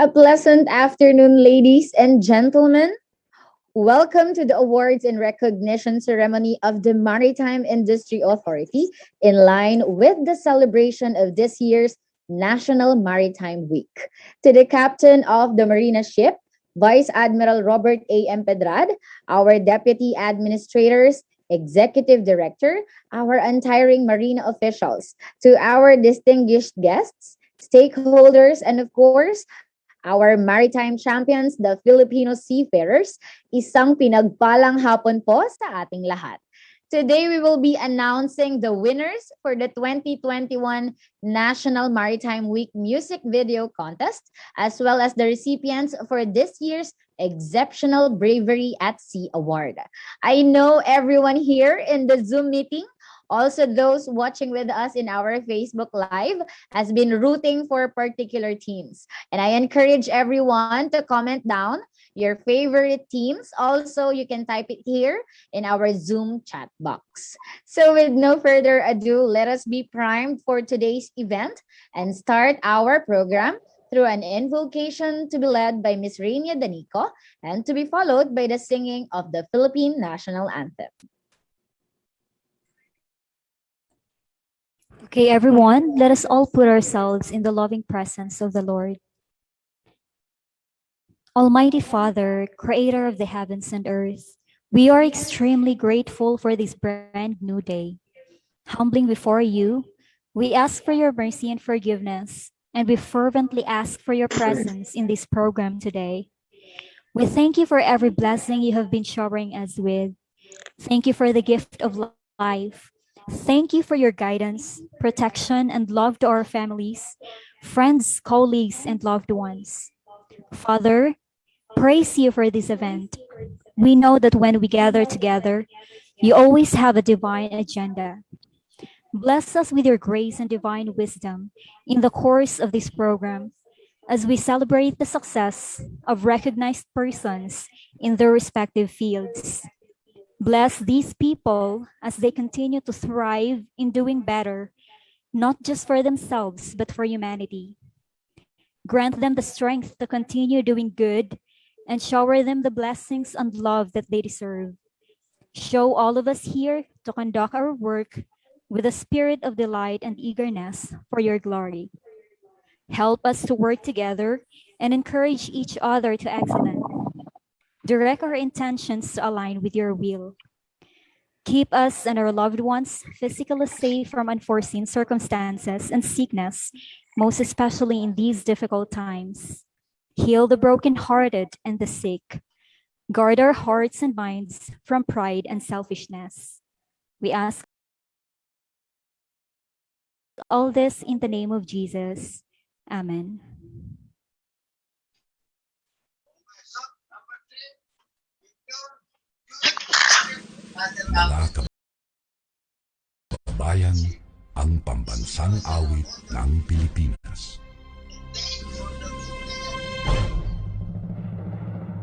A pleasant afternoon, ladies and gentlemen. Welcome to the awards and recognition ceremony of the Maritime Industry Authority in line with the celebration of this year's National Maritime Week. To the captain of the Marina ship, Vice Admiral Robert A.M. Pedrad, our deputy administrators, executive director, our untiring Marina officials, to our distinguished guests, stakeholders, and of course, our maritime champions, the Filipino seafarers, isang pinagpalang hapon po sa ating lahat. Today, we will be announcing the winners for the 2021 National Maritime Week Music Video Contest, as well as the recipients for this year's Exceptional Bravery at Sea Award. I know everyone here in the Zoom meeting, also those watching with us in our Facebook Live, has been rooting for particular teams. And I encourage everyone to comment down your favorite teams. Also, you can type it here in our Zoom chat box. So with no further ado, let us be primed for today's event and start our program through an invocation to be led by Ms. Rainia Danico and to be followed by the singing of the Philippine National Anthem. Okay, everyone, let us all put ourselves in the loving presence of the Lord. Almighty Father, creator of the heavens and earth, we are extremely grateful for this brand new day. Humbling before you, we ask for your mercy and forgiveness, and we fervently ask for your presence in this program today. We thank you for every blessing you have been showering us with. Thank you for the gift of life. Thank you for your guidance, protection, and love to our families, friends, colleagues, and loved ones. Father, praise you for this event. We know that when we gather together, you always have a divine agenda. Bless us with your grace and divine wisdom in the course of this program as we celebrate the success of recognized persons in their respective fields. Bless these people as they continue to thrive in doing better, not just for themselves, but for humanity. Grant them the strength to continue doing good and shower them the blessings and love that they deserve. Show all of us here to conduct our work with a spirit of delight and eagerness for your glory. Help us to work together and encourage each other to excellence. Direct our intentions to align with your will. Keep us and our loved ones physically safe from unforeseen circumstances and sickness, most especially in these difficult times. Heal the brokenhearted and the sick. Guard our hearts and minds from pride and selfishness. We ask all this in the name of Jesus. Amen. Mga kabayan, ang pambansang awit ng Pilipinas.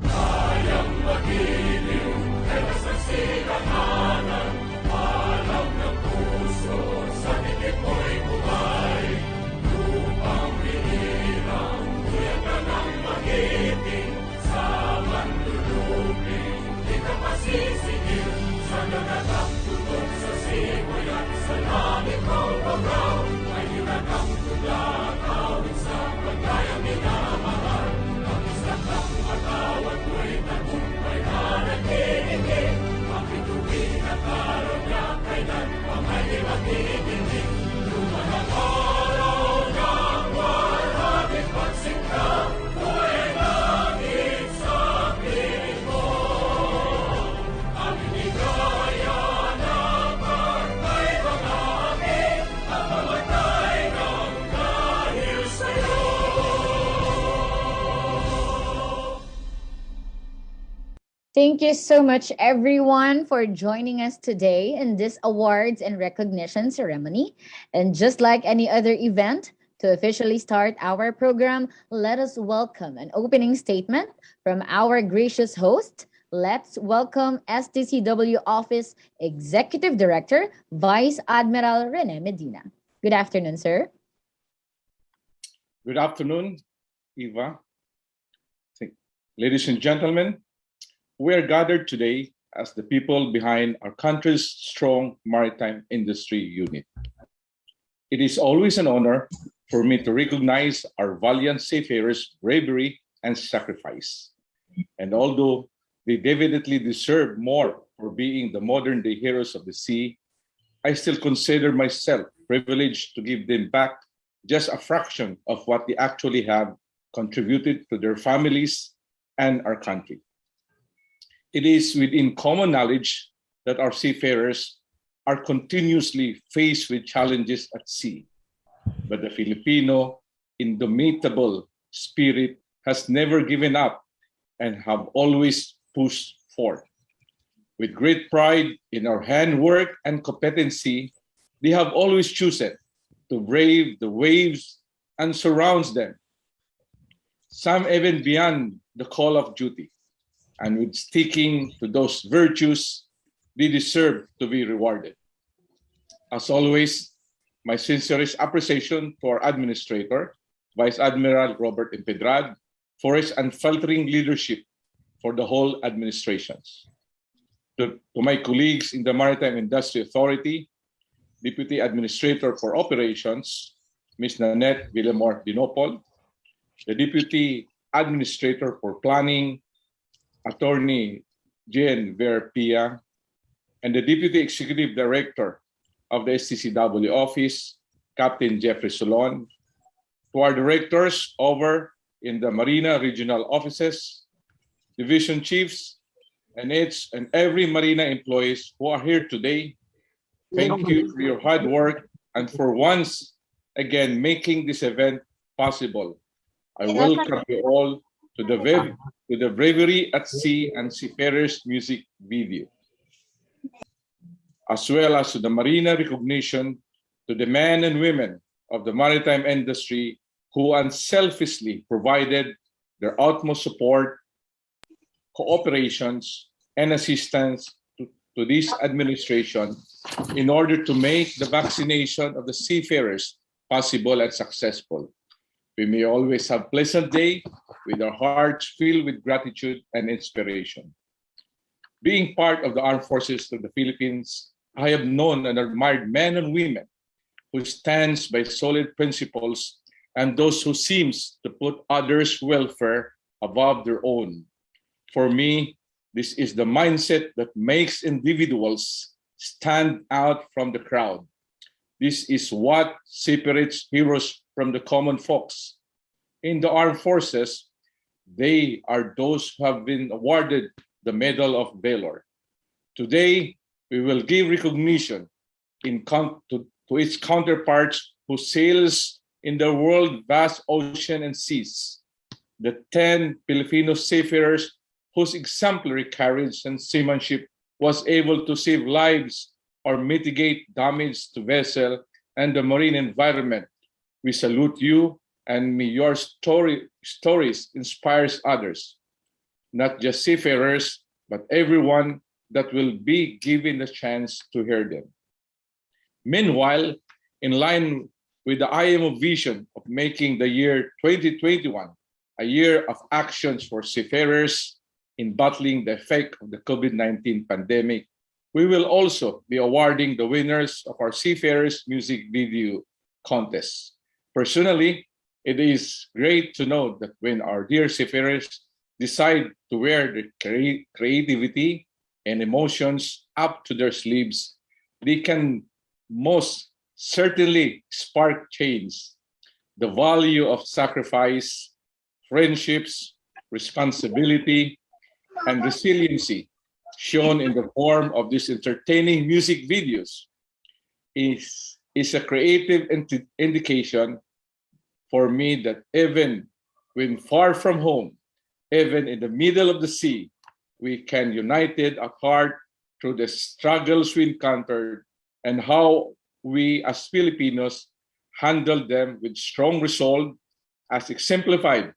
Kayang magiliw, ay masasikatanan, alam ng puso, sa titik mo'y buhay. Lupang binirang, tuyag ka ng magiting, sa manluluping, di ka pasisigil, sa nagatang tutok sa simoy at sa langit ng pagaw, ay hinagang tula, tawid sa pagkayang minamahal. Ang isang ng matawad mo'y tagumpay na nagtitigil, ang bituin at araw niya kailan pang ay di magtitigil. Lumanang araw ng warhabit pagsikta, buhay langit sa piling mo. Ang hinigaya na pagkay mga akin, ang mamatay ng dahil sa'yo. Thank you so much, everyone, for joining us today in this awards and recognition ceremony. And just like any other event, to officially start our program, let us welcome an opening statement from our gracious host. Let's welcome STCW Office Executive Director, Vice Admiral Rene Medina. Good afternoon, sir. Good afternoon, Eva. Ladies and gentlemen, we are gathered today as the people behind our country's strong maritime industry unit. It is always an honor for me to recognize our valiant seafarers' bravery and sacrifice. And although they definitely deserve more for being the modern-day heroes of the sea, I still consider myself privileged to give them back just a fraction of what they actually have contributed to their families and our country. It is within common knowledge that our seafarers are continuously faced with challenges at sea. But the Filipino indomitable spirit has never given up and have always pushed forth. With great pride in our handwork and competency, they have always chosen to brave the waves and surrounds them, some even beyond the call of duty. And with sticking to those virtues, they deserve to be rewarded. As always, my sincerest appreciation to our Administrator, Vice Admiral Robert Empedrad, for his unfaltering leadership for the whole administrations. To my colleagues in the Maritime Industry Authority, Deputy Administrator for Operations, Ms. Nanette Villamor Dinopol, the Deputy Administrator for Planning, Attorney Jen Verpia, and the Deputy Executive Director of the STCW Office, Captain Jeffrey Solon, to our directors over in the Marina Regional Offices, Division Chiefs, and each and every Marina employees who are here today. Thank you for your hard work and for once again making this event possible. I welcome you all to the Bravery at Sea and Seafarers music video, as well as to the Marina recognition to the men and women of the maritime industry who unselfishly provided their utmost support, cooperations, and assistance to this administration in order to make the vaccination of the seafarers possible and successful. We may always have a pleasant day with our hearts filled with gratitude and inspiration. Being part of the Armed Forces of the Philippines, I have known and admired men and women who stands by solid principles and those who seems to put others' welfare above their own. For me, this is the mindset that makes individuals stand out from the crowd. This is what separates heroes from the common folks. In the armed forces, they are those who have been awarded the Medal of Valor. Today, we will give recognition to its counterparts who sails in the world vast ocean and seas. The 10 Filipino seafarers whose exemplary courage and seamanship was able to save lives or mitigate damage to vessel and the marine environment. We salute you, and may your stories inspires others, not just seafarers, but everyone that will be given the chance to hear them. Meanwhile, in line with the IMO vision of making the year 2021 a year of actions for seafarers in battling the effect of the COVID-19 pandemic, we will also be awarding the winners of our Seafarers Music Video Contest. Personally, it is great to know that when our dear seafarers decide to wear their creativity and emotions up to their sleeves, they can most certainly spark change. The value of sacrifice, friendships, responsibility, and resiliency shown in the form of these entertaining music videos is a creative indication for me that even when far from home, even in the middle of the sea, we can united at heart through the struggles we encountered and how we as Filipinos handled them with strong resolve as exemplified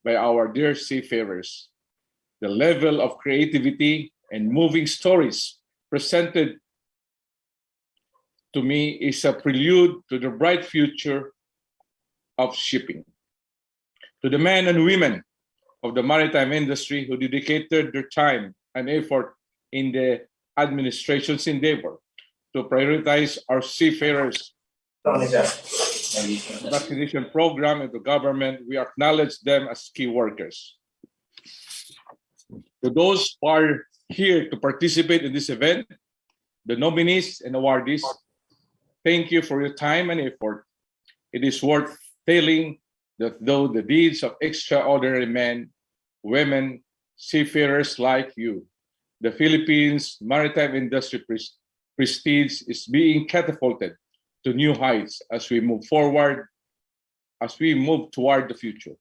by our dear seafarers. The level of creativity and moving stories presented to me is a prelude to the bright future of shipping. To the men and women of the maritime industry who dedicated their time and effort in the administration's endeavor to prioritize our seafarers vaccination program and the government, we acknowledge them as key workers. To those who are here to participate in this event, the nominees and awardees, thank you for your time and effort. It is worth telling that though the deeds of extraordinary men, women, seafarers like you, the Philippines maritime industry prestige is being catapulted to new heights as we move forward, as we move toward the future.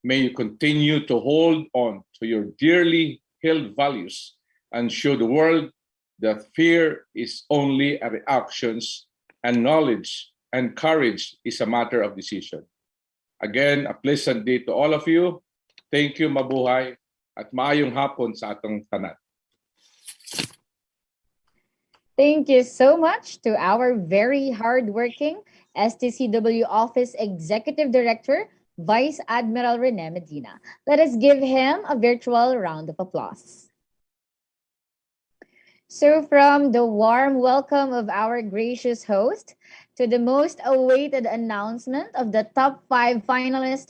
May you continue to hold on to your dearly held values and show the world that fear is a reactions and knowledge and courage is a matter of decision. Again, a pleasant day to all of you. Thank you, mabuhay, at maayong hapon sa atong tanan. Thank you so much to our very hardworking STCW Office Executive Director, Vice Admiral Rene Medina. Let us give him a virtual round of applause. So from the warm welcome of our gracious host to the most awaited announcement of the top 5 finalists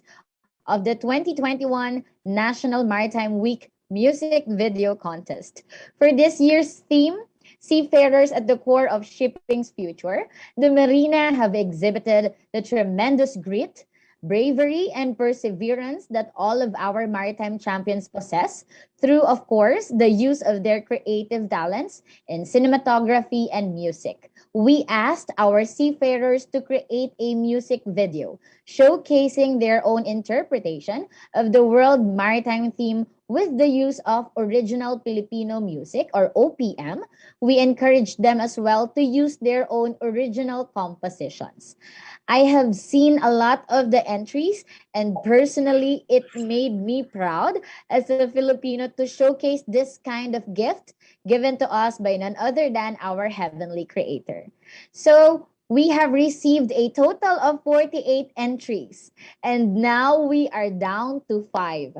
of the 2021 National Maritime Week Music Video Contest. For this year's theme, Seafarers at the Core of Shipping's Future, the MARINA have exhibited the tremendous grit, bravery, and perseverance that all of our maritime champions possess through, of course, the use of their creative talents in cinematography and music. We asked our seafarers to create a music video showcasing their own interpretation of the World Maritime theme with the use of original Filipino music or OPM, we encourage them as well to use their own original compositions. I have seen a lot of the entries, and personally, it made me proud as a Filipino to showcase this kind of gift given to us by none other than our Heavenly Creator. So, we have received a total of 48 entries, and now we are down to 5.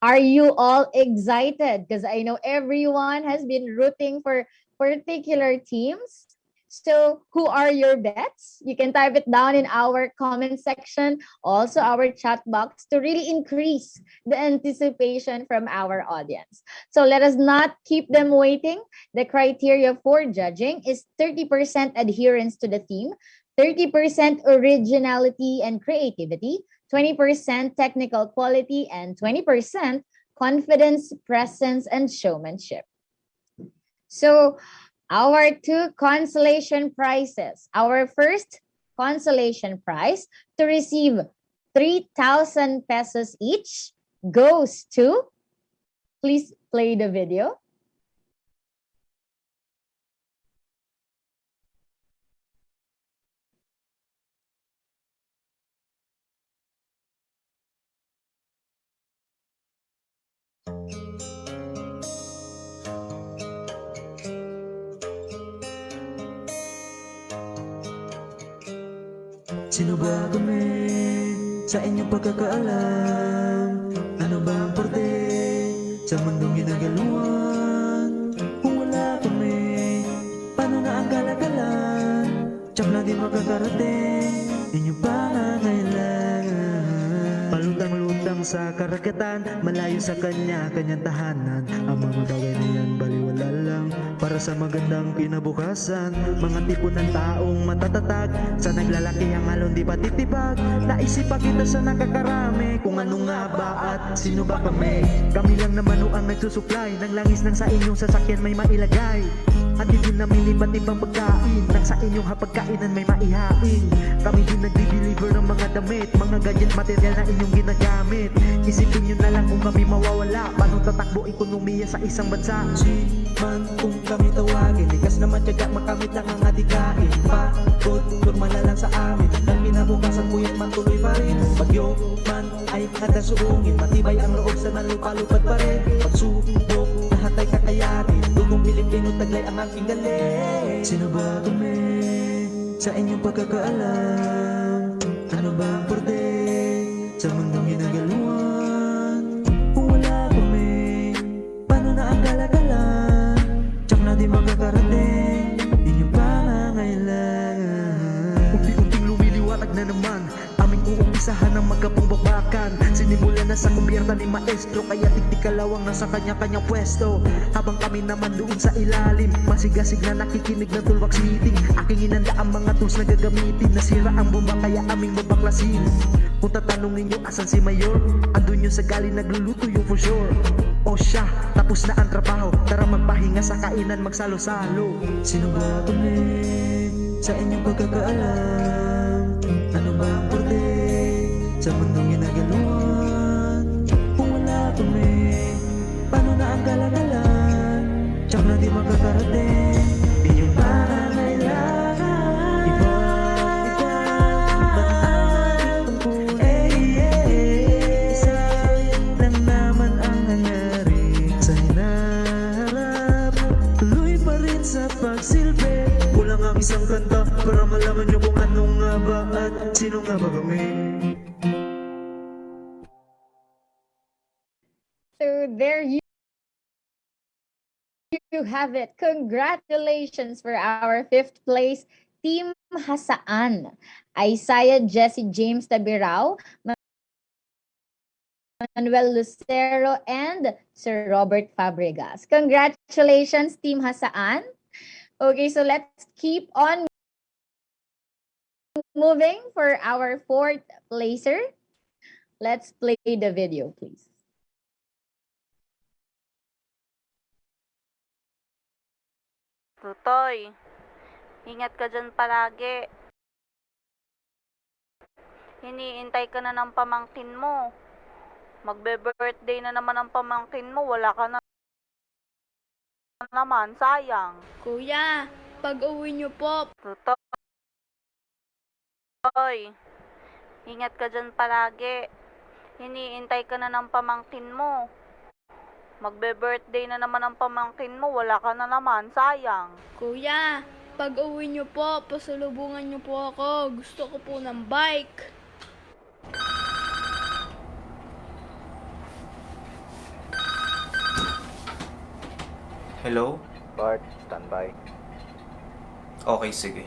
Are you all excited? Because I know everyone has been rooting for particular teams. So, who are your bets? You can type it down in our comment section, also our chat box, to really increase the anticipation from our audience. So, let us not keep them waiting. The criteria for judging is 30% adherence to the theme, 30% originality and creativity, 20% technical quality, and 20% confidence, presence, and showmanship. So, our two consolation prizes. Our first consolation prize to receive 3,000 pesos each goes to, please play the video. Sino ba kami sa inyong pagkakaalam? Ano ba ang parte sa mundong ginagaluan? Kung wala kami, paano na ang kalagalan? Tsak na di makakarating inyong pangangailangan. Palutang-lutang sa karagatan, malayo sa kanya, kanyang tahanan. Ang mga bagay na yan baliwala lang para sa magandang kinabukasan. Mga tipo ng taong matatatag, sa naglalaki ang alon di pa titibag. Naisipan kita sa nakakarami, kung ano nga ba at sino ba kami. Kami lang naman o ang nagsusupply ng langis ng sa inyong sasakyan may mailagay. Handi din namin iba't ibang pagkain, nang sa inyong hapagkainan may maihain. Kami din nagdi-deliver ng mga damit, mga gadget material na inyong ginagamit. Isipin nyo na lang kung kami mawawala, paano tatakbo ekonomiya sa isang bansa. Man kung kami tawagin, likas na matyaga makamit lang ang adikain. Pagod, turma na lang sa amin, ang pinabukasan puyat man tuloy pa rin. Bagyo man ay kadasuungin, matibay ang loob sa nalupalupad pa rin. Pagsubok, lahat ay kakayanin, dugong Pilipino taglay ang aking galing. Sino ba kami sa inyong pagkakaalam? Ano ba ang parte sa mundong ginagaluan? Kung wala kami, paano na ang kalagalan? Tsak na di makakarating inyong pangangailangan. Unti-unting lumiliwanag na naman, aming uumpisahan ng magkapong bakbakan. Sinimulan na sa kumpirta ni maestro, kaya tiktikalawang nasa kanya-kanyang pwesto. Habang kami naman doon sa ilalim, masigasig na nakikinig ng toolbox meeting. Aking inanda ang mga tools na gagamitin, nasira ang bomba kaya aming babaklasin. Kung tatanungin nyo asan si Mayor, andun yung sa gali nagluluto yung for sure. O siya, tapos na ang trabaho, tara magpahinga sa kainan magsalo-salo. Sino ba kami sa inyong pagkakaalam? Ano ba ang parte sa mundong ginagaluan? Kung wala kami, paano na ang galagalan? Tsak na di makakarating inyong pangangailangan. Iba, ba't ang tungkol? Isa lang naman ang nangyari sa hinaharap. Tuloy pa rin sa pagsilbi, kulang ang isang kanta para malaman nyo kung ano nga ba at sino nga ba kami. So there you have it. Congratulations for our fifth place Team Hasaan. Isaiah Jesse James Tabirao, Manuel Lucero, and Sir Robert Fabregas. Congratulations, Team Hasaan. Okay, so let's keep on moving for our fourth placer. Let's play the video, please. Tutoy, ingat ka dyan palagi. Hiniintay ka na ng pamangkin mo. Magbe-birthday na naman ang pamangkin mo, wala ka na naman, sayang. Kuya, pag-uwi niyo po, Toy, ingat ka dyan palagi. Hiniintay ka na ng pamangkin mo. Magbe-birthday na naman ang pamangkin mo, wala ka na naman, sayang. kuya, pag-uwi niyo po, pasalubungan niyo po ako. Gusto ko po ng bike. Hello? Bart, standby. Okay, sige.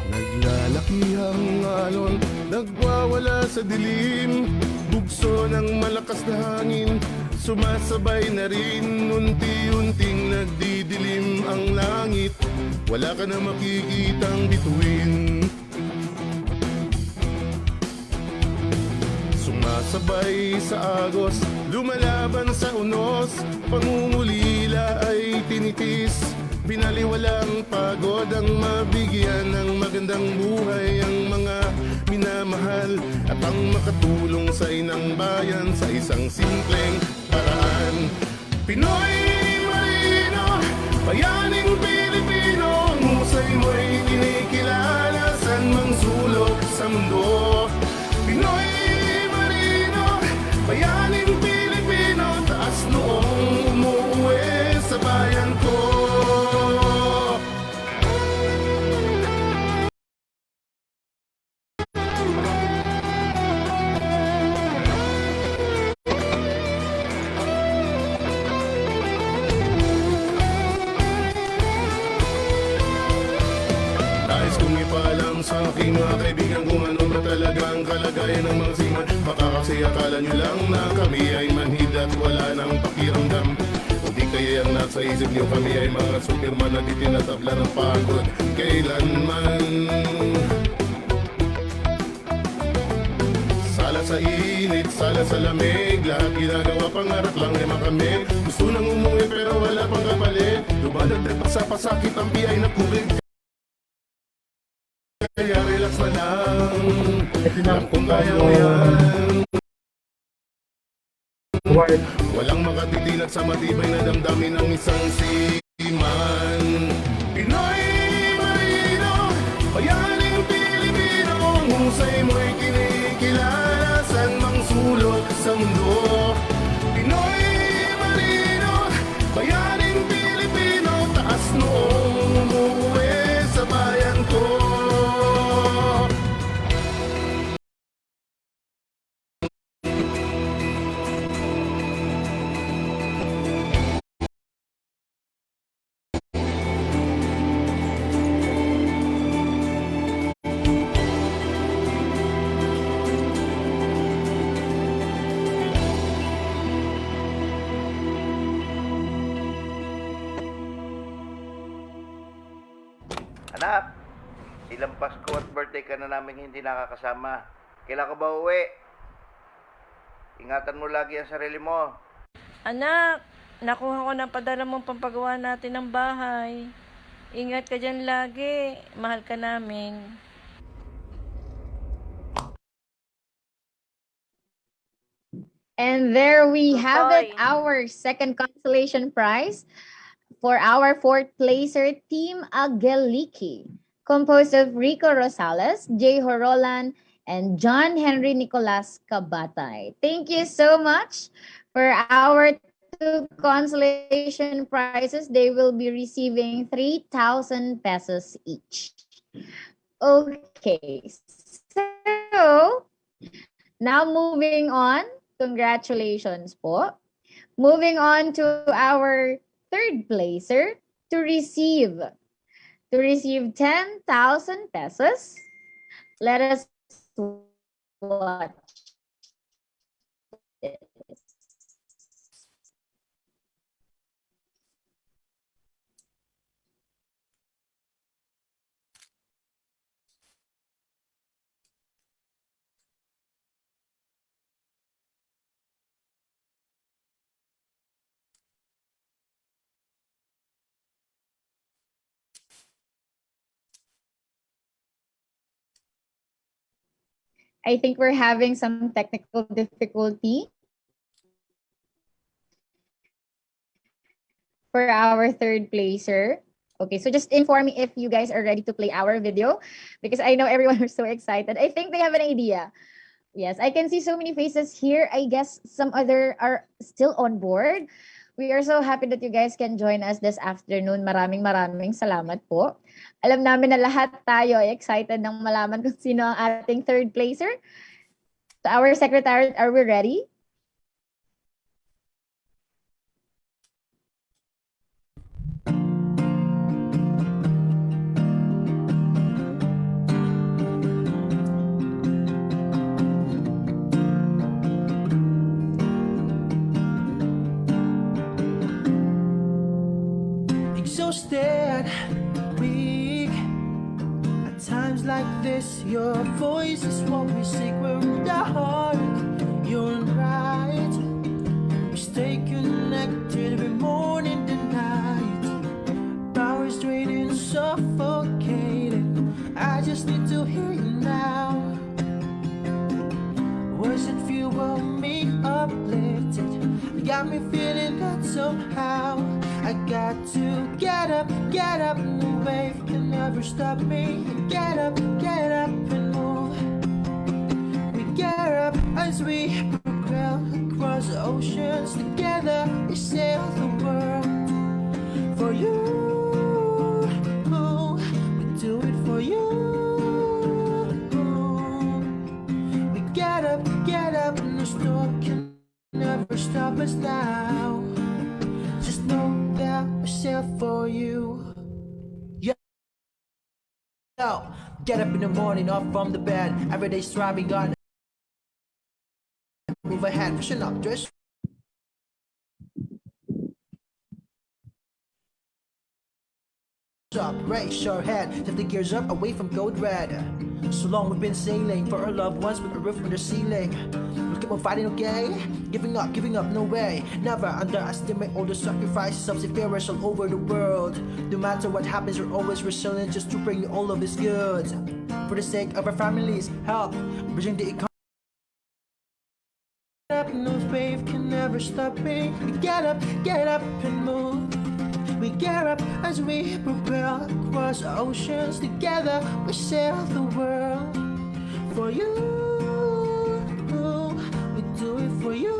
Naglalaki ang alon, nagwawala sa dilim. Bugso ng malakas na hangin, sumasabay na rin. Unti-unting nagdidilim ang langit, wala ka na makikitang bituin. Sumasabay sa agos, lumalaban sa unos. Pangungulila ay tinitis, binaliwalang pagod ang mabigyan ng magandang buhay ang mga minamahal at ang makatulong sa inang bayan sa isang simpleng paraan. Pinoy Marino, bayaning Pilipino, ang husay mo'y kinikilala saan mang sulok sa mundo. Pinoy Marino, bayaning Pilipino, taas noong umuwi sa bayan ko. Nais kong ipaalam sa aking mga kaibigan kung ano ba talaga ang kalagayan ng mga seaman. Baka kasi akala nyo lang na kami ay manhid at wala nang pakiramdam. Hindi kaya ang nasa isip nyo kami ay mga superman na di tinatabla ng pagod kailanman. Sala sa init, sala sa lamig, lahat ginagawa pangarap lang ay makamit. Gusto nang umuwi pero wala pang kapalit, dumadagdag pa sa pasakit ang piyay na kubig. Kaya relax na lang, lang kung kaya mo yan. Walang makatitinag sa matibay na damdamin ng isang seaman. Pinoy Marino, bayaning Pilipino, ang husay mo'y kinikilala saan mang sulok sa mundo. Pinoy Marino, bayaning Pilipino, taas noong umuwi sa bayan ko. Anak, ilang Pasko at birthday ka na namin hindi nakakasama. Kailan ka ba uwi? Ingatan mo lagi ang sarili mo. Anak, nakuha ko ng padala mong pampagawa natin ng bahay. Ingat ka dyan lagi. Mahal ka namin. And there we have it, Tutoy. our second consolation prize for our fourth placer, Team Ageliki, composed of Rico Rosales, Jay Horolan, and John Henry Nicolas Kabatay. Thank you so much for our two consolation prizes. They will be receiving 3,000 pesos each. Okay, so now moving on. Congratulations po. Moving on to our third placer, to receive 10,000 pesos. Let us watch this. I think we're having some technical difficulty for our third placer. Okay, so just inform me if you guys are ready to play our video because I know everyone is so excited. I think they have an idea. Yes, I can see so many faces here. I guess some other are still on board. We are so happy that you guys can join us this afternoon. Maraming salamat po. Alam namin na lahat tayo ay excited ng malaman kung sino ang ating third placer. So our secretary, are we ready? Exhausted, weak. At times like this, your voice is what we seek. We're in the heart, you're right. We stay connected every morning and night. Power's draining, suffocating. I just need to hear you now. Words that fuel me uplifted. You got me feeling that somehow. I got to get up, no wave can never stop me. Get up and move. We get up as we propel across the oceans. Together we sail the world. For you, we do it for you. We get up, no storm can never stop us now. Just know that we sail for you. Yo, get up in the morning, up from the bed. Every day striving on. Move ahead, pushing up, dress up, raise your head, lift the gears up away from code red. So long we've been sailing for our loved ones with a roof on the ceiling. We'll keep on fighting, okay? Giving up, no way. Never underestimate all the sacrifices of seafarers all over the world. No matter what happens, we're always resilient just to bring you all of this good. For the sake of our families, help, bridging the economy. No wave can never stop me. Get up and move. We get up as we propel across oceans. Together we sail the world. For you, we do it for you.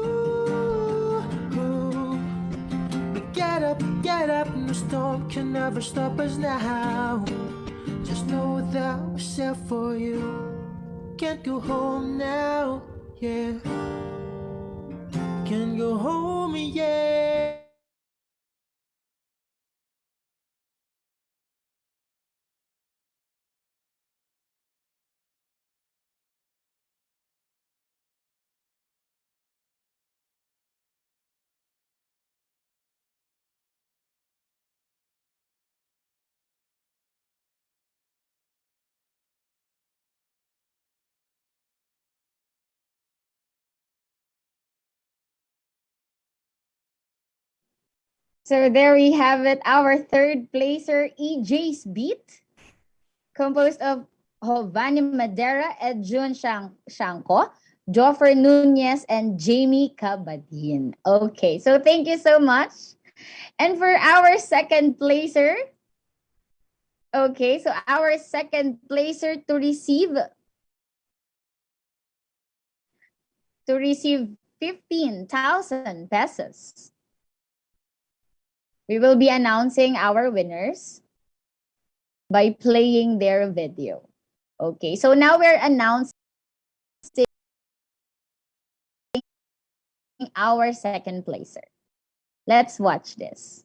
We get up, no storm can never stop us now. Just know that we sail for you. Can't go home now, yeah. Can't go home, yeah. So there we have it, our third placer, EJ's Beat, composed of Giovanni Madera, Edjun Shanko, Joffer Nunez, and Jamie Cabadin. Okay, so thank you so much. And for our second placer, okay, so our second placer to receive 15,000 pesos. We will be announcing our winners by playing their video. Okay, so now we're announcing our second placer. Let's watch this.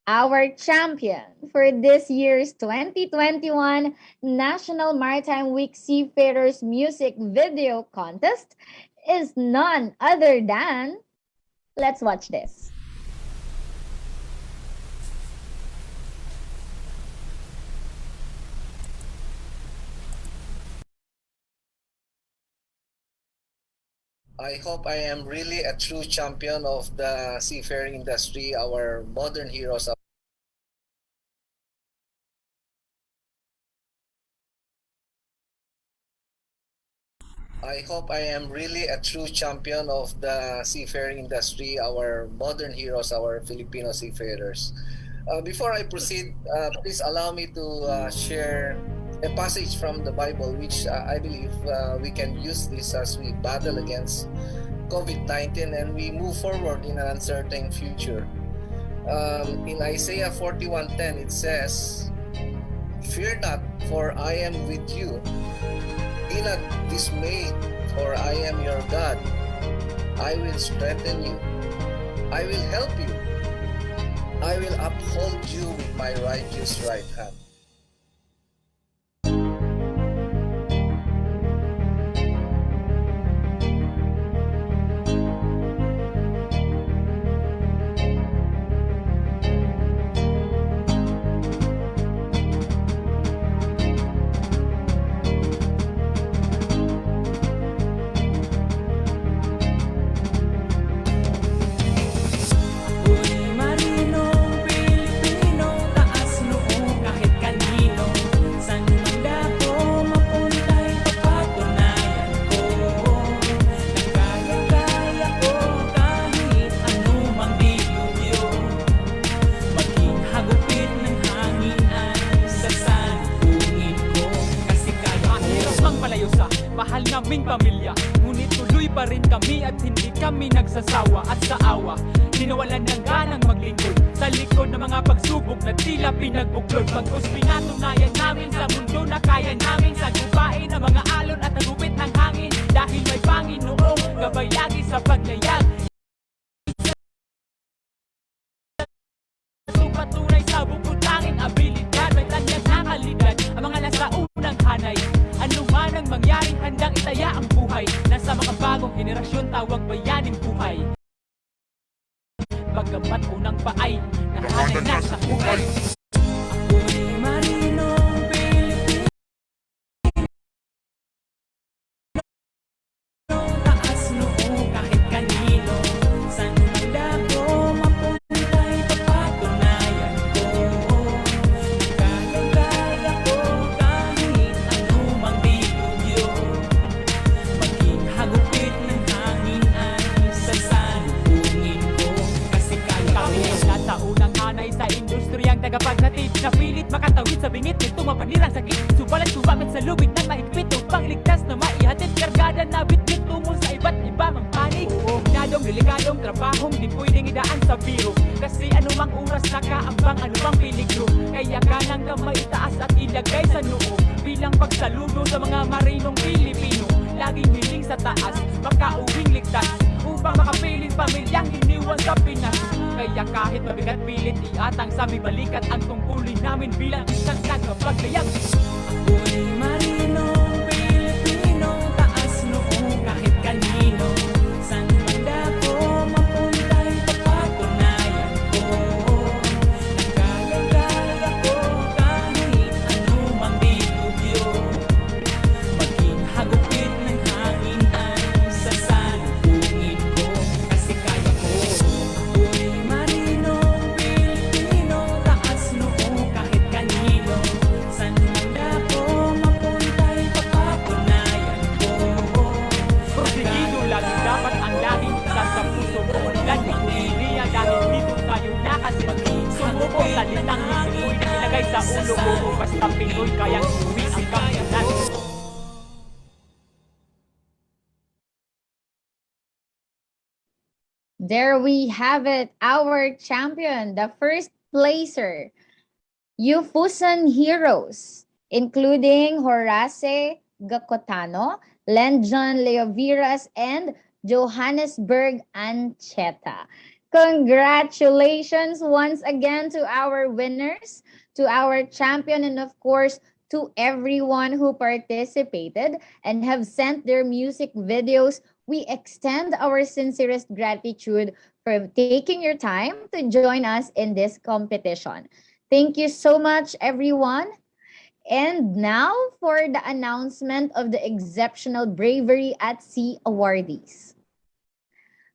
our champion for this year's 2021 National Maritime Week Seafarers Music Video Contest is none other than, let's watch this. I hope I am really a true champion of the seafaring industry, our modern heroes. I hope I am really a true champion of the seafaring industry, our modern heroes, our Filipino seafarers. Before I proceed, please allow me to share a passage from the Bible, which I believe we can use this as we battle against COVID-19 and we move forward in an uncertain future. In Isaiah 41:10, it says, "Fear not, for I am with you. Be not dismayed, for I am your God. I will strengthen you. I will help you. I will uphold you with my righteous right hand." Mahal naming pamilya, ngunit tuloy pa rin kami at hindi kami nagsasawa. At sa awa, dinawalan ng ganang maglingkod sa likod ng mga pagsubok na tila pinagbuklod. Pagkus pinatunayan namin sa mundo na kaya namin sagupain ang mga alon at ang gupit ng hangin. Dahil may Panginoong gabay lagi sa paglayag. Patunay sa bukod tanging abilidad, may tanyag na kalidad ang mga nasa unang hanay. Ano man ang mangyaring handang itaya ang buhay. Nasa mga bagong henerasyon tawag bayaning buhay. Bagamat unang paay, nahanay na sa buhay. Ako'y marinong Pilipino, taas noo kahit kanino. San man ako mapuntay, papatunayan ko. Kaya ko kahit anumang dilubyo. Maging hagupit ng hangin ay sasalubungin ko. Kasi kaya kami ang nasa unang hanay sa industriyang tagapaghatid. Napilit makatawid sa bingit nito mapanirang sakit. Subalat sumabit sa lubid ng mahigpit upang ligtas na maihatid. Kargada na bitbit tungo sa iba't iba mang panig. Huwag delikadong trabahong di pwedeng idaan sa biro. Kasi anumang oras nakaambang anumang peligro. Kaya kanang kamay itaas at ilagay sa noo bilang pagsaludo sa mga marinong Pilipino. Laging hiling sa taas, makauwing ligtas upang makapiling pamilyang iniwan sa Pinas. Kaya kahit mabigat pilit iatang sa balikat ang tungkulin namin bilang isang tagapaglayag. Ako'y marinong Pilipino, taas noo kahit kanino. San man ako mapuntay, papatunayan ko. Kaya ko kahit anumang dilubyo. Maging hagupit ng hangin ay sasalubungin ko. Kasi kaya ko. Ako'y marinong Pilipino, taas noo kahit kanino. San man ako mapuntay, papatunayan ko. Porsigido lagi dapat ang laging sa puso mo. Lagi niya dahil dito tayo nakasinig. Sumuko sa litang hisipoy na ilagay sa ulo ko. Basta Pinoy kayang uwi ang kampiyonan. There we have it, our champion, the first placer, Yufusan Heroes, including Horace Gacotano, Lenjon Leoviras, and Johannesburg Ancheta. Congratulations once again to our winners, to our champion, and of course, to everyone who participated and have sent their music videos. We extend our sincerest gratitude for taking your time to join us in this competition. Thank you so much, everyone. And now for the announcement of the Exceptional Bravery at Sea awardees.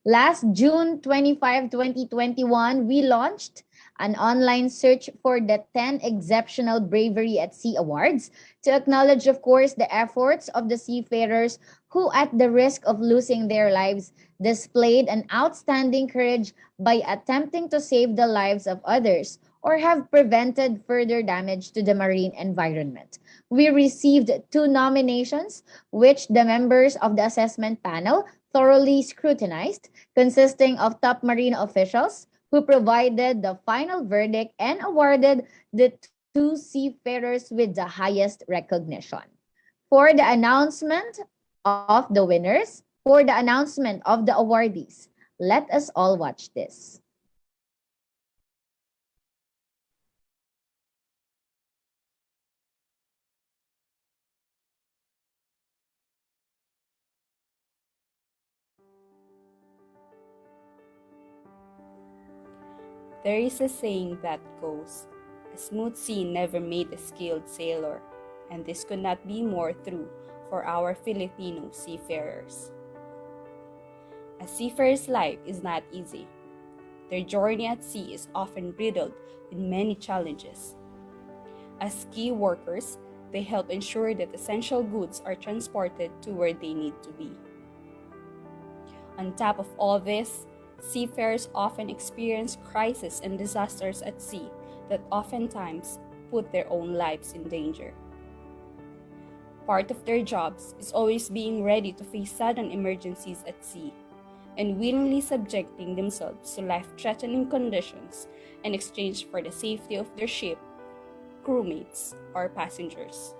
Last June 25, 2021, we launched an online search for the 10 Exceptional Bravery at Sea Awards to acknowledge, of course, the efforts of the seafarers who, at the risk of losing their lives, displayed an outstanding courage by attempting to save the lives of others or have prevented further damage to the marine environment. We received 2 nominations, which the members of the assessment panel thoroughly scrutinized, consisting of top marine officials who provided the final verdict and awarded the 2 seafarers with the highest recognition. For the announcement of the winners, for the announcement of the awardees, let us all watch this. There is a saying that goes, "A smooth sea never made a skilled sailor," and this could not be more true for our Filipino seafarers. A seafarer's life is not easy. Their journey at sea is often riddled with many challenges. As key workers, they help ensure that essential goods are transported to where they need to be. On top of all this, seafarers often experience crises and disasters at sea that oftentimes put their own lives in danger. Part of their jobs is always being ready to face sudden emergencies at sea and willingly subjecting themselves to life-threatening conditions in exchange for the safety of their ship, crewmates, or passengers.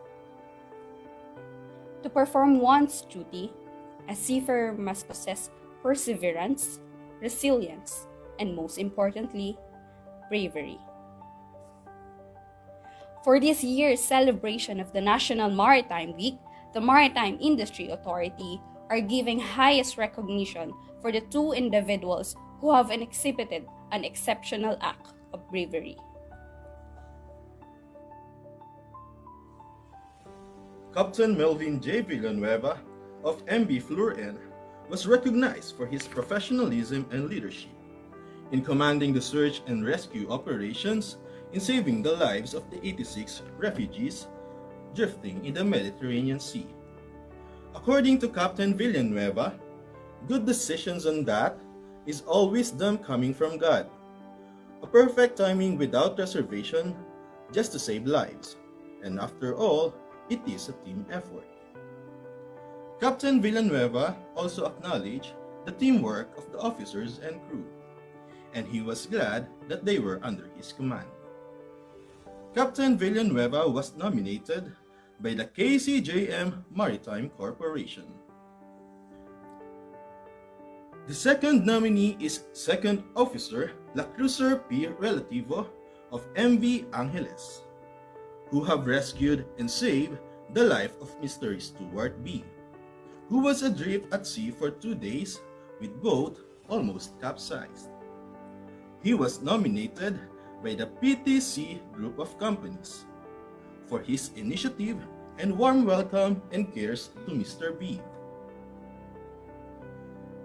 To perform one's duty, a seafarer must possess perseverance, resilience, and most importantly, bravery. For this year's celebration of the National Maritime Week, the Maritime Industry Authority are giving highest recognition for the 2 individuals who have exhibited an exceptional act of bravery. Captain Melvin J. Villanueva of MB Fluor-N was recognized for his professionalism and leadership in commanding the search and rescue operations in saving the lives of the 86 refugees drifting in the Mediterranean Sea. According to Captain Villanueva, good decisions on that is all wisdom coming from God. A perfect timing without reservation just to save lives. And after all, it is a team effort. Captain Villanueva also acknowledged the teamwork of the officers and crew, and he was glad that they were under his command. Captain Villanueva was nominated by the KCJM Maritime Corporation. The second nominee is Second Officer La Cruiser P. Relativo of MV Angeles, who have rescued and saved the life of Mr. Stuart B., who was adrift at sea for 2 days with boat almost capsized. He was nominated by the PTC Group of Companies for his initiative and warm welcome and cares to Mr. B.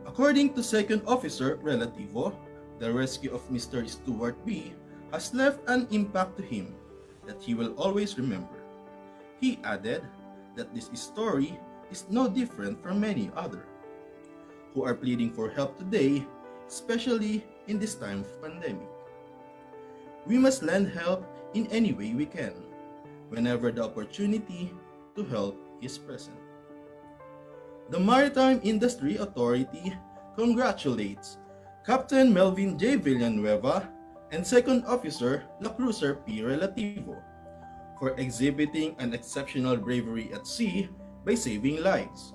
According to Second Officer Relativo, the rescue of Mr. Stuart B. has left an impact to him that he will always remember. He added that this story is no different from many others who are pleading for help today, especially in this time of pandemic. We must lend help in any way we can, whenever the opportunity to help is present. The Maritime Industry Authority congratulates Captain Melvin J. Villanueva and Second Officer La Cruiser P. Relativo for exhibiting an exceptional bravery at sea by saving lives.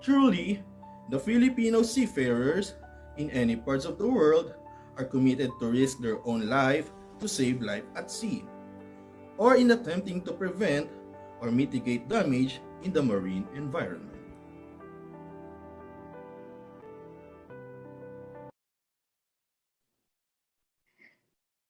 Truly, the Filipino seafarers in any parts of the world are committed to risk their own life to save life at sea, or in attempting to prevent or mitigate damage in the marine environment.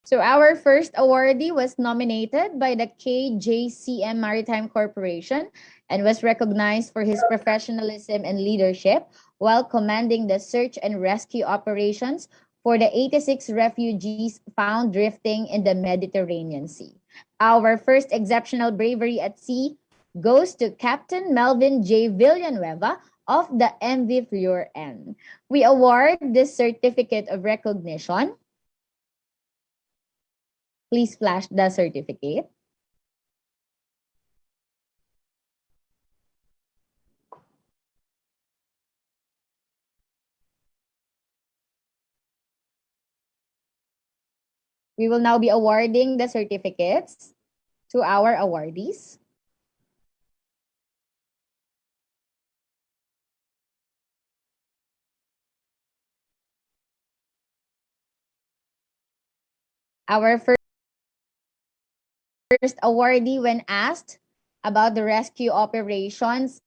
So our first awardee was nominated by the KJCM Maritime Corporation and was recognized for his professionalism and leadership while commanding the search and rescue operations for the 86 refugees found drifting in the Mediterranean Sea. Our first exceptional bravery at sea goes to Captain Melvin J. Villanueva of the MV Fleur N. We award this certificate of recognition. Please flash the certificate. We will now be awarding the certificates to our awardees. Our first awardee, when asked about the rescue operations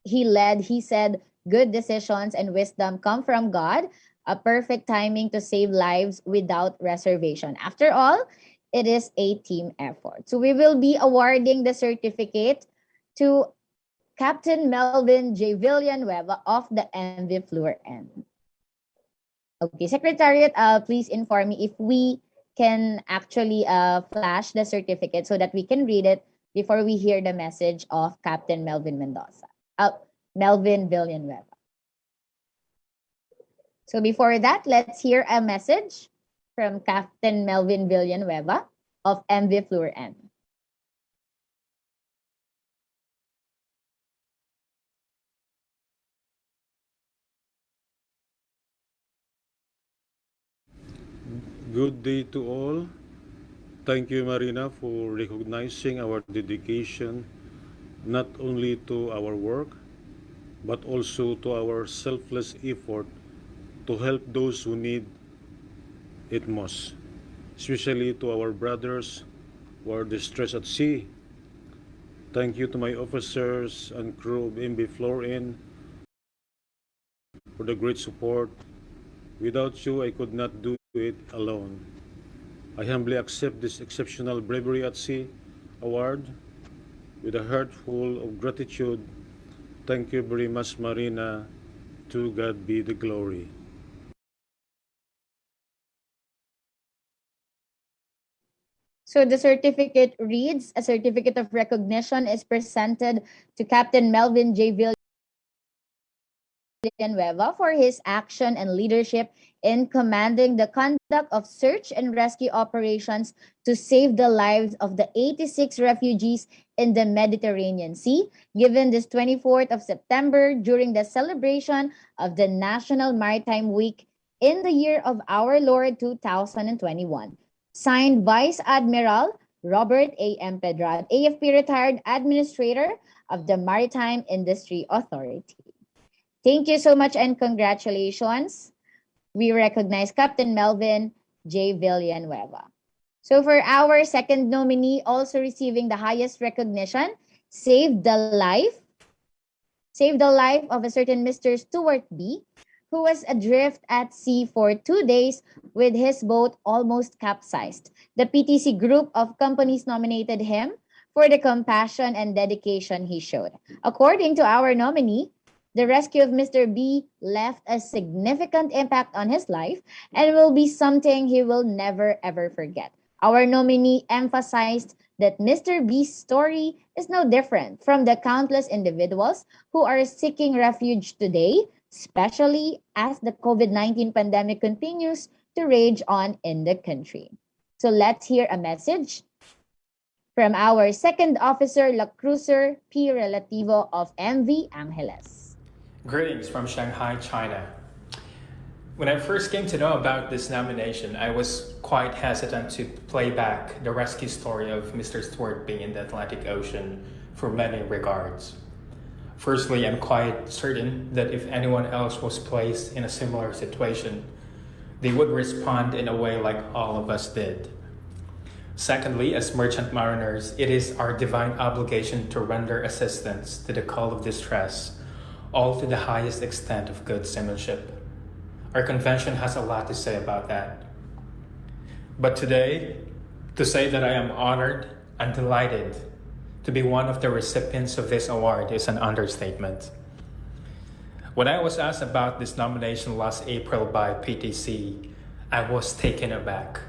he led, he said, "Good decisions and wisdom come from God, a perfect timing to save lives without reservation. After all, it is a team effort." So we will be awarding the certificate to Captain Melvin J. Villanueva of the MV Fleur N. Okay, Secretariat, please inform me if we can actually flash the certificate so that we can read it before we hear the message of Captain Melvin Mendoza. Melvin Villanueva. So before that, let's hear a message from Captain Melvin Villanueva of MV Fleur N. Good day to all. Thank you, Marina, for recognizing our dedication not only to our work, but also to our selfless effort to help those who need it most, especially to our brothers who are distressed at sea. Thank you to my officers and crew of MB Florin for the great support. Without you, I could not do it alone. I humbly accept this Exceptional Bravery at Sea award with a heart full of gratitude. Thank you very much, Marina. To God be the glory. So the certificate reads, a certificate of recognition is presented to Captain Melvin J. Villanueva for his action and leadership in commanding the conduct of search and rescue operations to save the lives of the 86 refugees in the Mediterranean Sea, given this 24th of September during the celebration of the National Maritime Week in the year of our Lord 2021. Signed Vice Admiral Robert A. M. Pedrad, AFP retired Administrator of the Maritime Industry Authority. Thank you so much and congratulations. We recognize Captain Melvin J. Villanueva. So for our second nominee, also receiving the highest recognition, saved the life of a certain Mr. Stuart B., who was adrift at sea for 2 days with his boat almost capsized. The PTC group of companies nominated him for the compassion and dedication he showed. According to our nominee, the rescue of Mr. B left a significant impact on his life and will be something he will never ever forget. Our nominee emphasized that Mr. B's story is no different from the countless individuals who are seeking refuge today, especially as the COVID-19 pandemic continues to rage on in the country. So let's hear a message from our second officer, La Cruiser P. Relativo of MV Angeles. Greetings from Shanghai, China. When I first came to know about this nomination, I was quite hesitant to play back the rescue story of Mr. Stuart being in the Atlantic Ocean for many regards. Firstly, I'm quite certain that if anyone else was placed in a similar situation, they would respond in a way like all of us did. Secondly, as merchant mariners, it is our divine obligation to render assistance to the call of distress, all to the highest extent of good seamanship. Our convention has a lot to say about that. But today, to say that I am honored and delighted to be one of the recipients of this award is an understatement. When I was asked about this nomination last April by PTC, I was taken aback.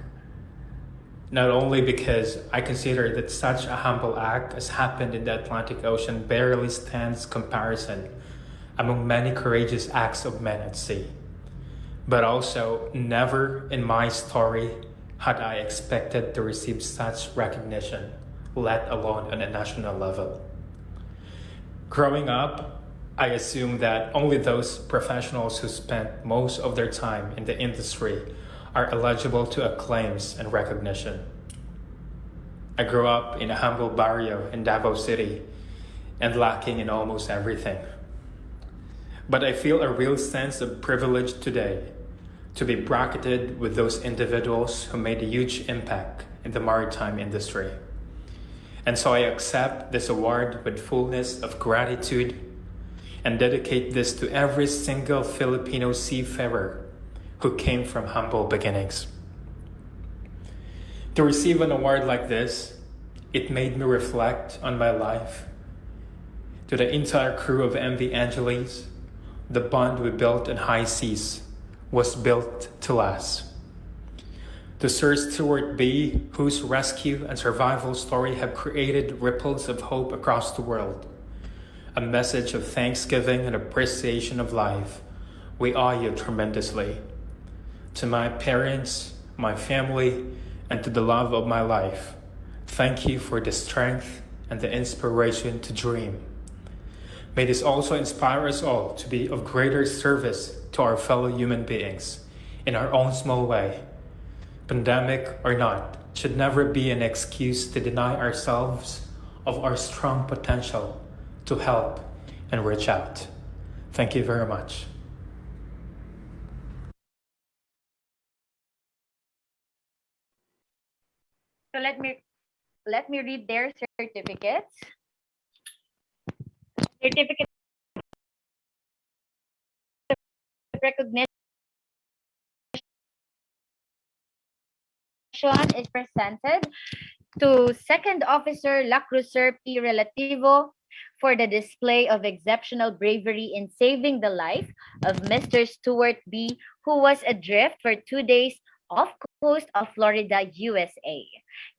Not only because I consider that such a humble act as happened in the Atlantic Ocean barely stands comparison among many courageous acts of men at sea, but also never in my story had I expected to receive such recognition, let alone on a national level. Growing up, I assumed that only those professionals who spent most of their time in the industry are eligible to acclaims and recognition. I grew up in a humble barrio in Davao City and lacking in almost everything. But I feel a real sense of privilege today to be bracketed with those individuals who made a huge impact in the maritime industry. And so I accept this award with fullness of gratitude and dedicate this to every single Filipino seafarer who came from humble beginnings. To receive an award like this, it made me reflect on my life. To the entire crew of MV Angeles, the bond we built in high seas was built to last. To Sir Stuart B., whose rescue and survival story have created ripples of hope across the world, a message of thanksgiving and appreciation of life, we owe you tremendously. To my parents, my family, and to the love of my life, thank you for the strength and the inspiration to dream. May this also inspire us all to be of greater service to our fellow human beings in our own small way. Pandemic or not, should never be an excuse to deny ourselves of our strong potential to help and reach out. Thank you very much. So let me read their certificates. Certificate of recognition is presented to Second Officer La Crucer P. Relativo for the display of exceptional bravery in saving the life of Mr. Stuart B., who was adrift for 2 days off coast of Florida, USA.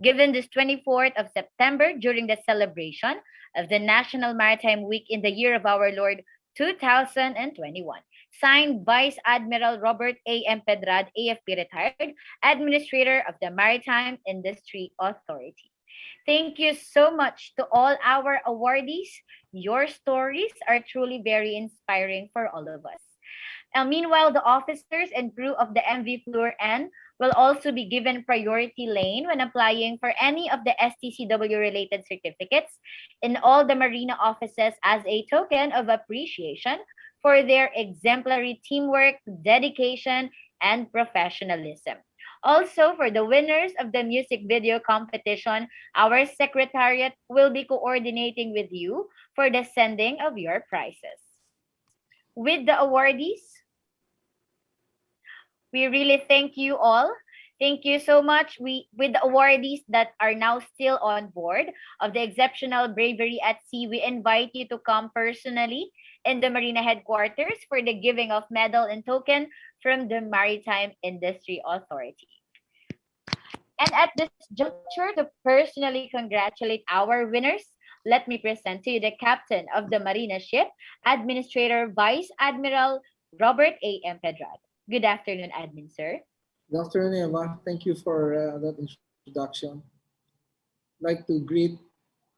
Given this 24th of September during the celebration of the National Maritime Week in the year of our Lord 2021. Signed Vice Admiral Robert A. M. Pedrad, AFP retired, Administrator of the Maritime Industry Authority. Thank you so much to all our awardees. Your stories are truly very inspiring for all of us. Meanwhile, the officers and crew of the MV Fluor N will also be given priority lane when applying for any of the STCW related certificates in all the Marina offices as a token of appreciation for their exemplary teamwork, dedication, and professionalism. Also, for the winners of the music video competition, our secretariat will be coordinating with you for the sending of your prizes. With the awardees, we really thank you all. Thank you so much. With the awardees that are now still on board of the Exceptional Bravery at Sea, we invite you to come personally in the Marina headquarters for the giving of medal and token from the Maritime Industry Authority. And at this juncture, to personally congratulate our winners, let me present to you the captain of the Marina ship, Administrator Vice Admiral Robert A. M. Pedrad. Good afternoon, Admin Sir. Good afternoon, Emma. Thank you for that introduction. I'd like to greet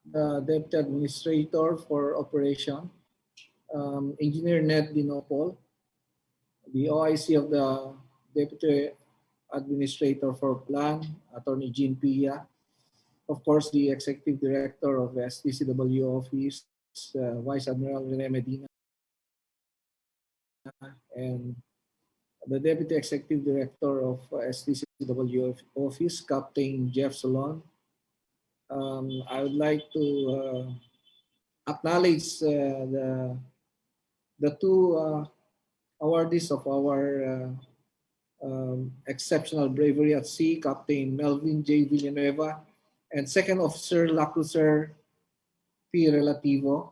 the Deputy Administrator for Operation, Engineer Ned Dinopol, the OIC of the Deputy Administrator for Plan, Attorney Jean Pia, of course, the Executive Director of STCW Office, Vice Admiral Rene Medina, and the Deputy Executive Director of STCW Office, Captain Jeff Solon. I would like to acknowledge the two awardees of our Exceptional Bravery at Sea, Captain Melvin J. Villanueva, and Second Officer Lacrucer P. Relativo.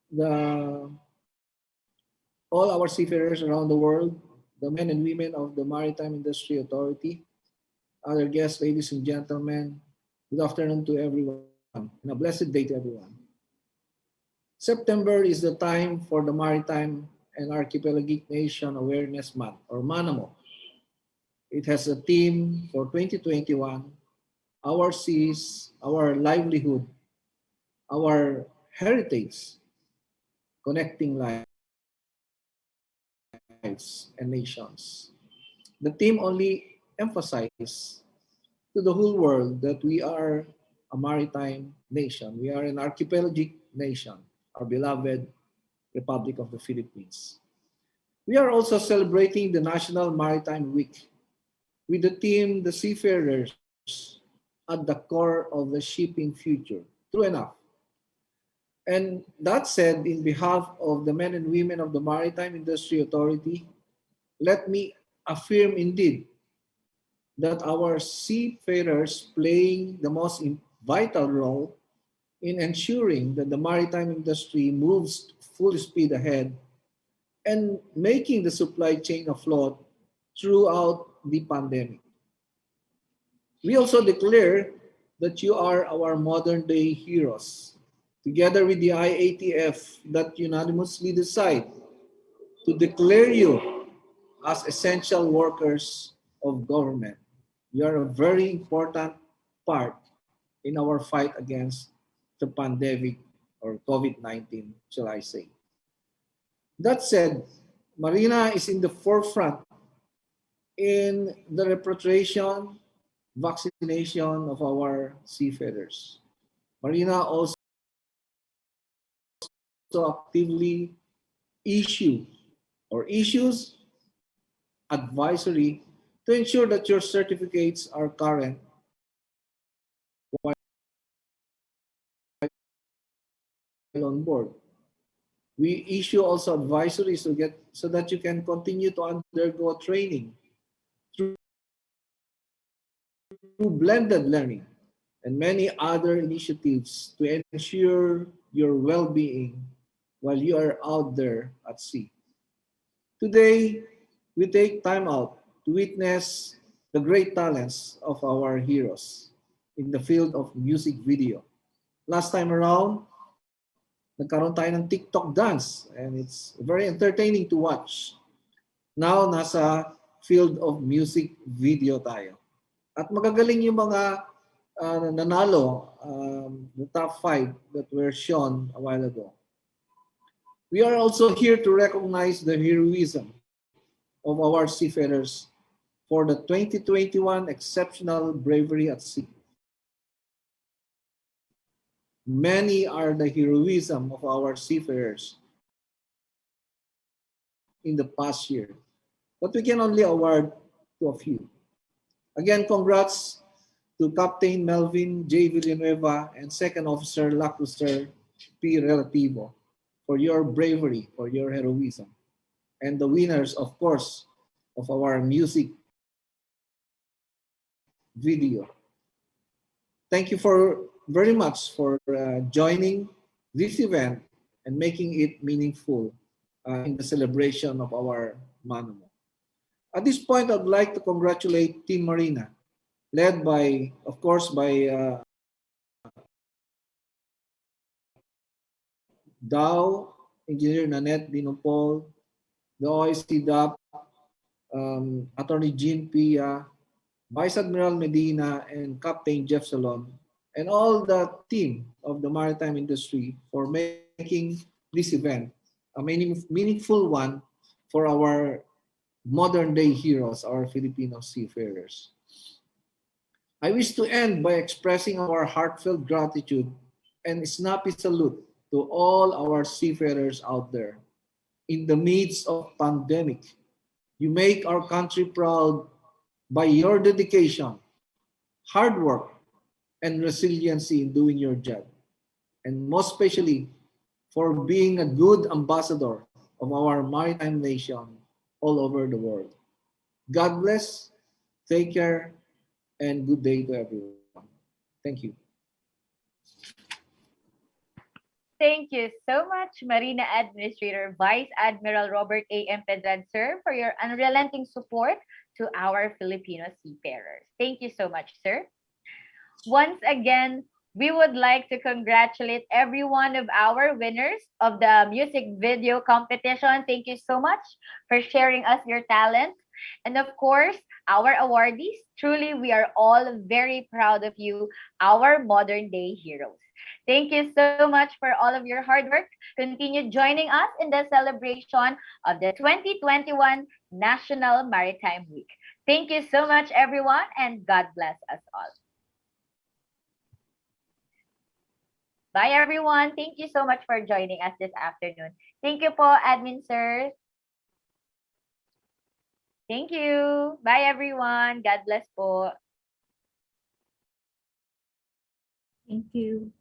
The, all our seafarers around the world, the men and women of the Maritime Industry Authority, other guests, ladies and gentlemen, good afternoon to everyone, and a blessed day to everyone. September is the time for the Maritime and Archipelagic Nation Awareness Month, or MANAMO. It has a theme for 2021, Our Seas, Our Livelihood, Our Heritage, Connecting Lives and Nations. The theme only emphasizes to the whole world that we are a maritime nation. We are an archipelagic nation, our beloved Republic of the Philippines. We are also celebrating the National Maritime Week with the theme, The Seafarers at the Core of the Shipping Future. True enough. And that said, in behalf of the men and women of the Maritime Industry Authority, let me affirm indeed that our seafarers play the most vital role in ensuring that the maritime industry moves full speed ahead and making the supply chain afloat throughout the pandemic. We also declare that you are our modern day heroes, together with the IATF that unanimously decide to declare you as essential workers of government. You are a very important part in our fight against the pandemic or COVID-19, shall I say. That said, Marina is in the forefront in the repatriation, vaccination of our seafarers. Marina also actively issue or issues advisory to ensure that your certificates are current while on board. We issue also advisories to get so that you can continue to undergo training through blended learning and many other initiatives to ensure your well-being while you are out there at sea. Today, we take time out to witness the great talents of our heroes in the field of music video. Last time around, nagkaroon tayo ng TikTok dance and it's very entertaining to watch. Now, nasa field of music video tayo. At magagaling yung mga nanalo, the top 5 that were shown a while ago. We are also here to recognize the heroism of our seafarers for the 2021 Exceptional Bravery at Sea. Many are the heroism of our seafarers in the past year, but we can only award to a few. Again, congrats to Captain Melvin J. Villanueva and Second Officer Lacrucer P. Relativo for your bravery, for your heroism. And the winners, of course, of our music video. Thank you very much for joining this event and making it meaningful in the celebration of our Manamo. At this point, I'd like to congratulate Team Marina, led by, of course, by Dow, Engineer Nanette Dinopol, the OIC DAP, Attorney Jean Pia, Vice Admiral Medina, and Captain Jeff Salon, and all the team of the maritime industry for making this event a meaningful one for our modern day heroes, our Filipino seafarers. I wish to end by expressing our heartfelt gratitude and snappy salute to all our seafarers out there in the midst of pandemic, You make our country proud by your dedication, hard work, and resiliency in doing your job. And most especially for being a good ambassador of our maritime nation all over the world. God bless, take care, and good day to everyone. Thank you. Thank you so much, Marina Administrator Vice Admiral Robert A.M. Pedran, sir, for your unrelenting support to our Filipino seafarers. Thank you so much, sir. Once again, we would like to congratulate every one of our winners of the music video competition. Thank you so much for sharing us your talent. And of course, our awardees. Truly, we are all very proud of you, our modern day heroes. Thank you so much for all of your hard work. Continue joining us in the celebration of the 2021 National Maritime Week. Thank you so much, everyone, and God bless us all. Bye, everyone. Thank you so much for joining us this afternoon. Thank you po, admin sir. Thank you. Bye, everyone. God bless po. Thank you.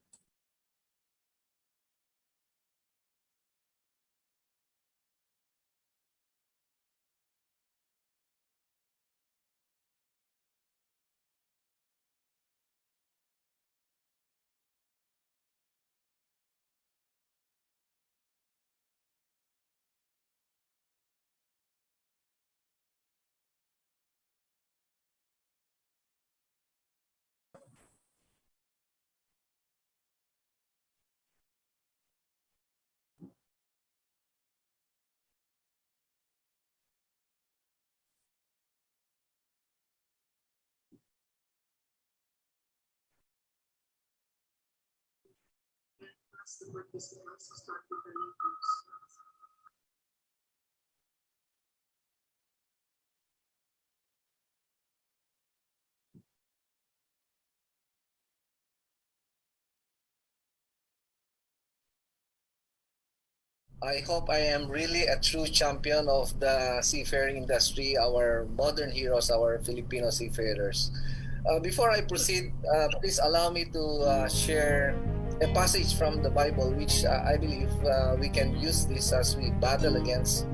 I hope I am really a true champion of the seafaring industry, our modern heroes, our Filipino seafarers. Before I proceed, please allow me to share a passage from the Bible, which I believe we can use this as we battle against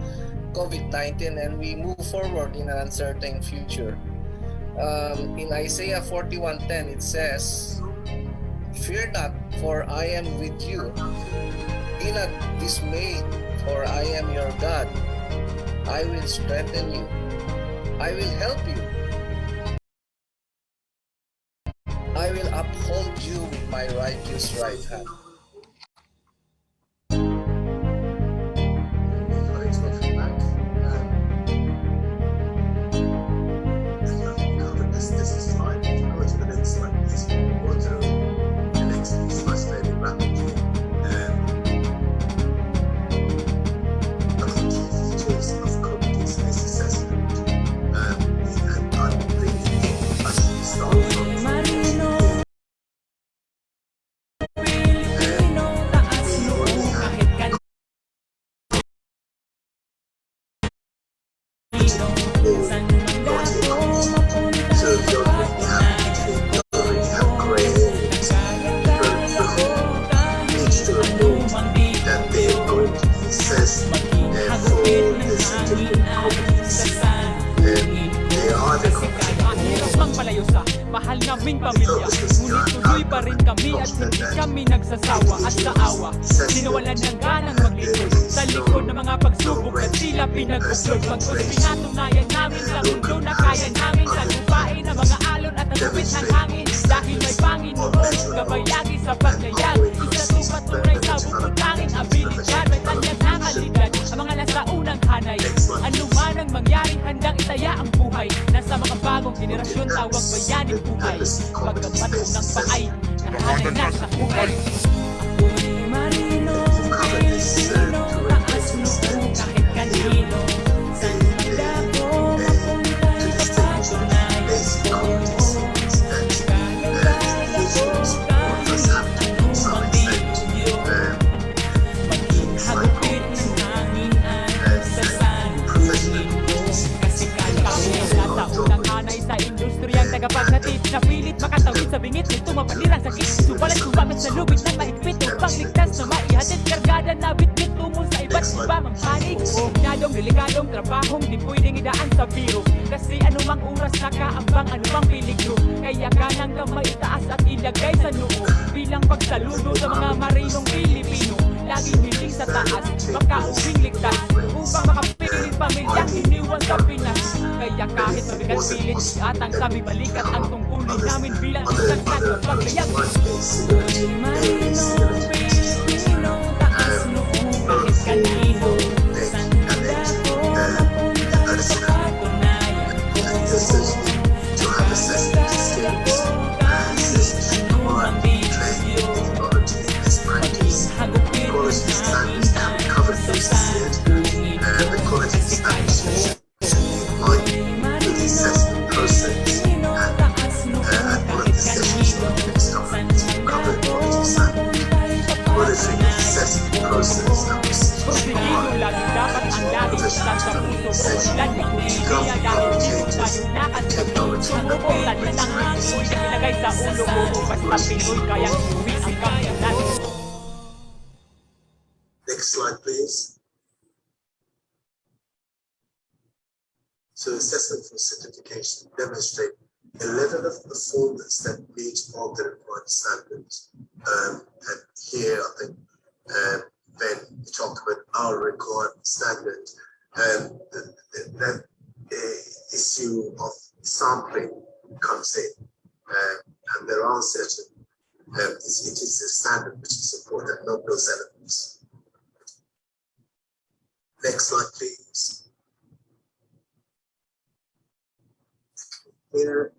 COVID-19 and we move forward in an uncertain future. In Isaiah 41:10, it says, "Fear not, for I am with you. Be not dismayed, for I am your God. I will strengthen you. I will help you. I will uphold you with my righteous right hand." This is fine. Go to the next slide, please. Go to the next slide, very rapidly. A key features of COVID is this assessment. And I'm really actually start from mahal naming pamilya, ngunit tuloy pa rin kami at hindi kami nagsasawa at sa awa. Sinawalan ng ganang maglingkod sa likod ng mga pagsubok at tila pinag-uglod. Pagkos pinatunayan namin sa mundo na kaya namin tagumpain ang mga alon at nagupit ng hangin. Dahil may Panginoon, kabayagi sa paglayag. Isa tupatunay sa bukod tanging abilidad. May tanyag ng alidad, ang mga nasa unang hanay. Ano man ang mangyari, handang itaya ang buhay. Nasa mga bagong generasyon, tawag bayanin buhay. Pagkapat ng paay, nahanay na sa buhay. Ako'y marino, Pilipino, taas noo kahit kanino. San magdako, mapunta sa patunayan ko. Kaya ko kahit anumang ditugyo. Maging hagupit ng hangin ay sa salubungin ko. Napilit makatawid sa bingit nito mapanirang sakit. Subalit gumamit sa lubid ng mahigpit upang ligtas na maihatid. Kargada na bitbit tungo sa iba't iba mang panig. Masyadong delikadong trabahong di pwedeng idaan sa biro. Kasi anumang oras nakaambang anumang peligro. Kaya kanang kamay itaas at ilagay sa noo bilang pagsaludo sa mga marinong Pilipino. Laging hiling sa taas, makauwing ligtas upang makapiling pamilyang iniwan sa Pinas. Kaya kahit mabigat pilit, atang sabi balikat ang tungkulin namin bilang isang nagpaglayag. Marino, Pilipino, taas noong kahit kanino. Saan ako mapunta sa patunayan ko? Kaya ko kahit anumang video. Maging hagupit ng hangin ay sa sanduin ko. Kasi kaya ko. Pagsigilo lagi dapat ang laging isang sa puso mo. Lagi ko hindi dahil dito tayo nakasabot. Sumukutan na ng Pinoy na ilagay sa ulo mo. Basta Pinoy kayang iuwi ang kamyan natin. Next slide, please. So assessment for certification demonstrate a level of performance that meets all the required standards. And here, I think, when we talk about our required standards, that issue of sampling comes in. And there are certain, it is a standard which is important, not those elements. Next slide, please. Here,